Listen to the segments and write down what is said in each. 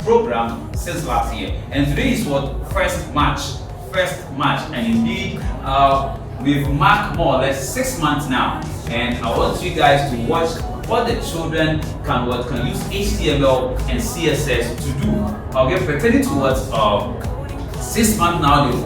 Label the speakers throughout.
Speaker 1: program since last year. And today is what? First March. And indeed, we've marked more or less 6 months now. And I want you guys to watch what the children can use HTML and CSS to do. Okay, pertaining to what 6 months now we've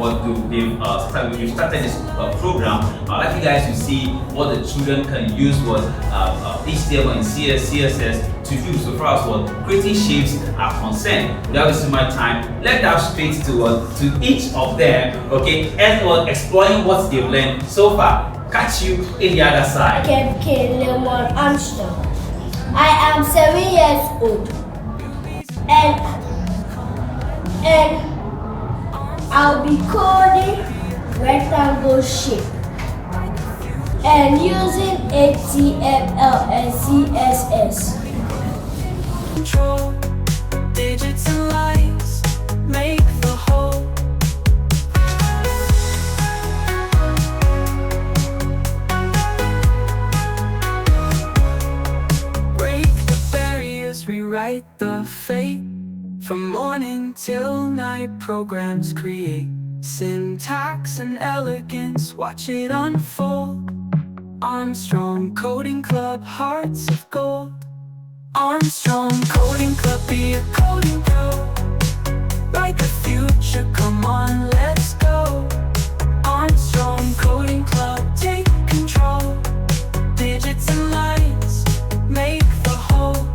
Speaker 1: started this program. I'd like you guys to see what the children can use HTML and CSS to do so far as what creating shapes are concerned. Without wasting my time, let's dive straight to each of them, okay, and exploring what they've learned so far. Catch you in the other side.
Speaker 2: King Lemuel Armstrong. I am 7 years old, and I'll be coding rectangle shape and using HTML and CSS.
Speaker 3: Control, digits and lines, make the whole. Break the barriers, rewrite the fate. From morning till night, programs create syntax and elegance, watch it unfold. Armstrong Coding Club, hearts of gold. Armstrong Coding Club, be a coding pro. Write the future, come on, let's go. Armstrong Coding Club, take control. Digits and lines, make the whole.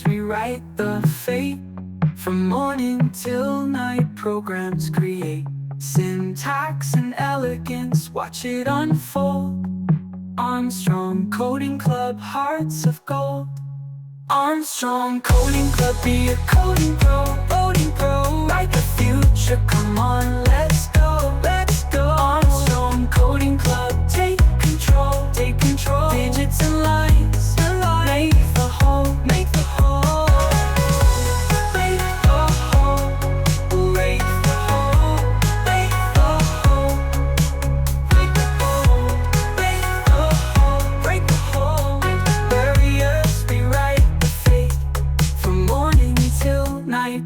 Speaker 3: Rewrite the fate. From morning till night, programs create syntax and elegance, watch it unfold. Armstrong Coding Club, hearts of gold. Armstrong Coding Club, be a coding pro. Write the future, come on, let's go. Armstrong Coding Club, take control. Digits and lines, make the whole.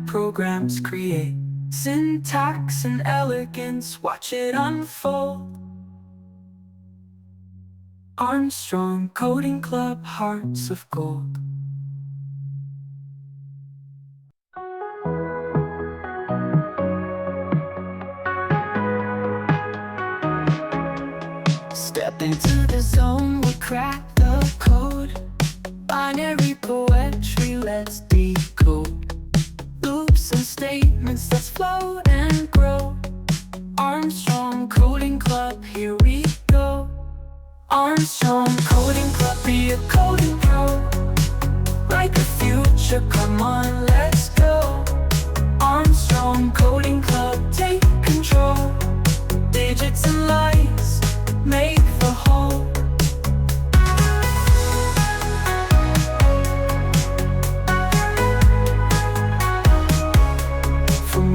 Speaker 3: Programs create syntax and elegance, watch it unfold. Armstrong Coding Club, hearts of gold. Step into the zone, we'll crack the code. Binary poetry, let's decode. Loops and statements, let's flow and grow. Armstrong Coding Club, here we go. Armstrong Coding Club, be a coding pro. Write the future, come on, let's go. Armstrong Coding Club, take control. Digits and lines, make the whole.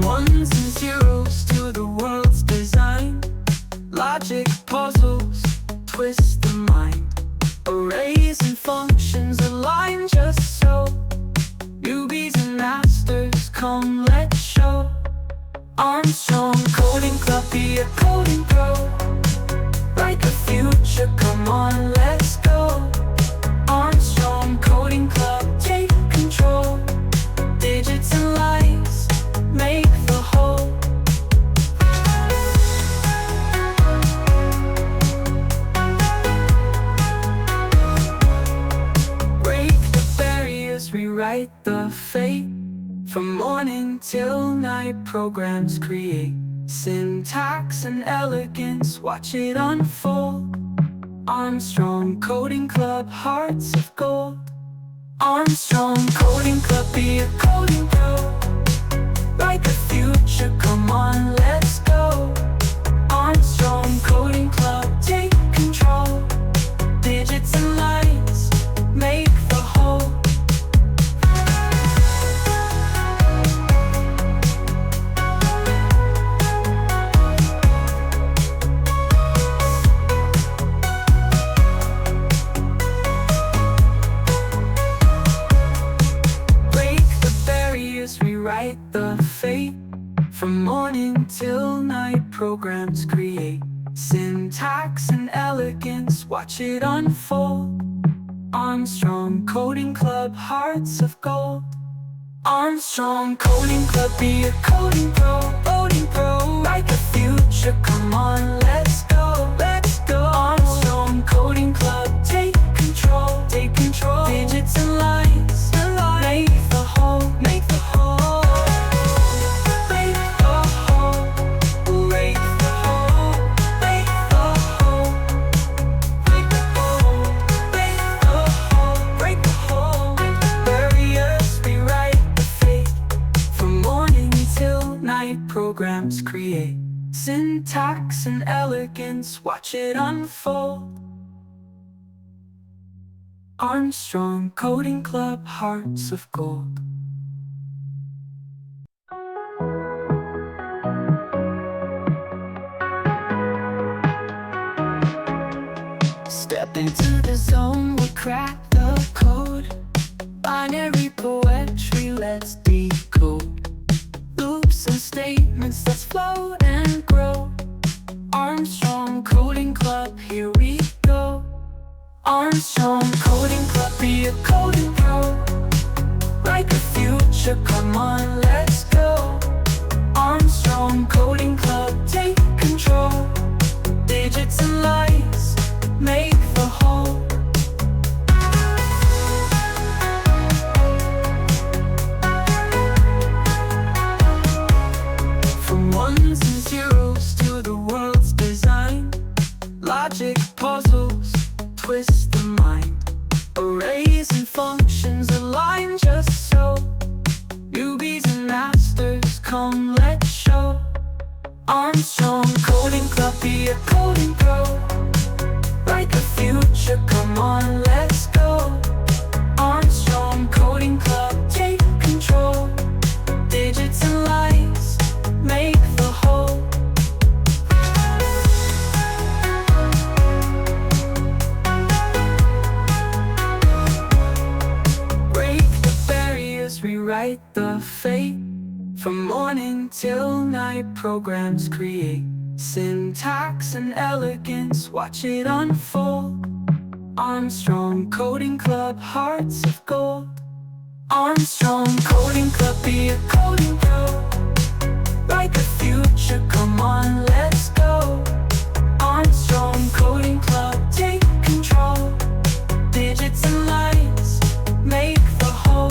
Speaker 3: Ones and zeros to the world's design. Logic puzzles, twist the mind. Arrays and functions align just so. Newbies and masters, come let's show. Armstrong Coding Club, be a coding pro. Write the future, come on, let's go. Armstrong Coding Club, take control. Digits and lines, make the whole. Break the barriers, rewrite the fate. From morning till night, programs create syntax and elegance, watch it unfold. Armstrong Coding Club, hearts of gold. Armstrong Coding Club, be a coding pro. Write the future, come on, let's go. Armstrong Coding Club, take control. Digits and lines, make the whole. rewrite the fate. From morning till night, programs create syntax and elegance, watch it unfold. Armstrong Coding Club, hearts of gold. Armstrong Coding Club, be a coding pro, coding pro. Write the future, come on, let's go, let's go. Armstrong Coding Club, take control, take control. Digits and lines, make the whole, make the whole. Make the whole, break the whole, make the whole. Break the whole, make the whole, break the whole. Barriers rewrite the fate. From morning till night, programs create syntax and elegance, watch it unfold. Armstrong Coding Club, hearts of gold. Step into the zone, we'll crack the code. Binary poetry, let's decode. Loops and statements, let's float and grow. Armstrong Coding Club, here we go. Armstrong Coding Club, be a coding pro. Write the future, come on, let's go. Armstrong Coding Club, take control. Digits and lines, make the whole. From ones and zeros to the world's design. Logic puzzles, twist the mind. Arrays and functions align just so. Newbies and masters, come let's show. Armstrong Coding Club, be a coding pro. Write the future, come on, let's go. Armstrong Coding Club, take control. Digits and lines, make the whole. Break the barriers, rewrite the fate. From morning till night, programs create syntax and elegance, watch it unfold. Armstrong Coding Club, hearts of gold. Armstrong Coding Club, be a coding pro. Write the future, come on, let's go. Armstrong Coding Club, take control. Digits and lines, make the whole.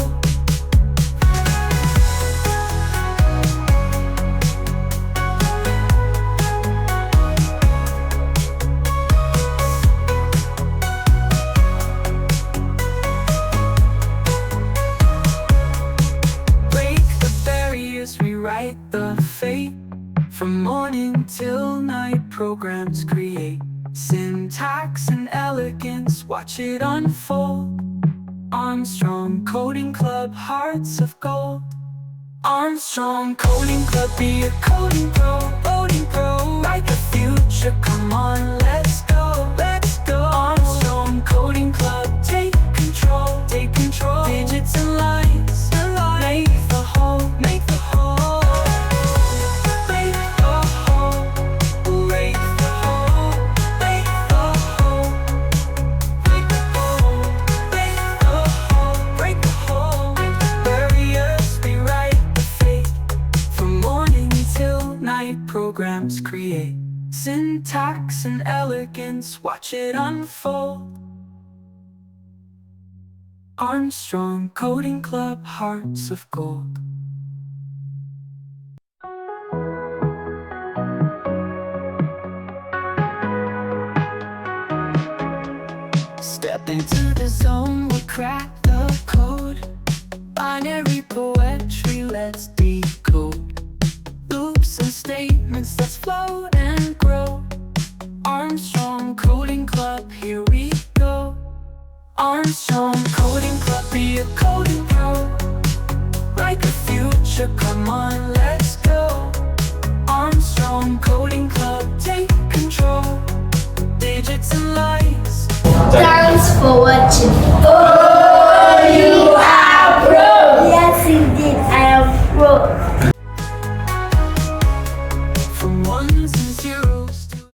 Speaker 3: Rewrite the fate. From morning till night, programs create syntax and elegance, watch it unfold. Armstrong Coding Club, hearts of gold. Armstrong Coding Club, be a coding pro, coding pro. Write the future, come on, let's go, let's go. Armstrong Coding Club, take control, take control. Digits and lines, make the whole, make the whole. Programs create syntax and elegance, watch it unfold. Armstrong Coding Club, hearts of gold. Step into the zone, we'll crack the code. Binary poetry, let's decode. Loops and statements, let's float and grow. Armstrong Coding Club, here we go. Armstrong Coding Club, be a coding pro. Write the future, come on, let's